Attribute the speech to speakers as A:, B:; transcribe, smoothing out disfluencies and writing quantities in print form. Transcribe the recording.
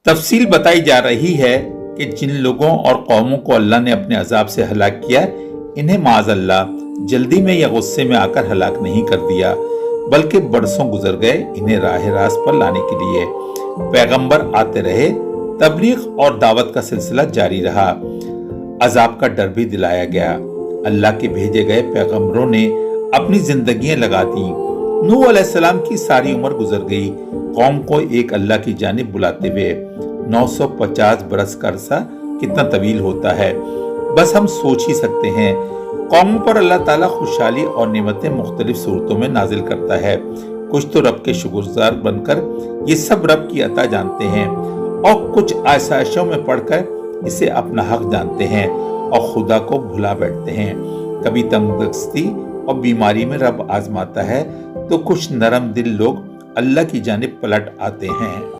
A: तफसील बताई जा रही है कि जिन लोगों और कौमों को अल्लाह ने अपने अजाब से हलाक किया, इन्हें माज़अल्लाह जल्दी में या गुस्से में आकर हलाक नहीं कर दिया, बल्कि बरसों गुजर गए इन्हें राह रास्त पर लाने के लिए। पैगंबर आते रहे, तबलीग और दावत का सिलसिला जारी रहा, अजाब का डर भी दिलाया गया। अल्लाह के भेजे गए पैगंबरों ने अपनी जिंदगियां लगा दी। नूह अलैहिस्सलाम की सारी उम्र गुजर गई, कौम को एक अल्लाह की जानिब बुलाते हुए। 950 बरस का अरसा कितना तवील होता है, बस हम सोच ही सकते हैं। कौमों पर अल्लाह ताला खुशहाली और नेमतें मुख्तलिफ सूरतों में नाजिल करता है। कुछ तो रब के शुक्रगुजार बनकर ये सब रब की अता जानते हैं, और कुछ आसाइशों में पढ़कर इसे अपना हक जानते हैं और खुदा को भुला बैठते हैं। कभी तंगदस्ती और बीमारी में रब आजमाता है, तो कुछ नरम दिल लोग अल्लाह की जानिब पलट आते हैं।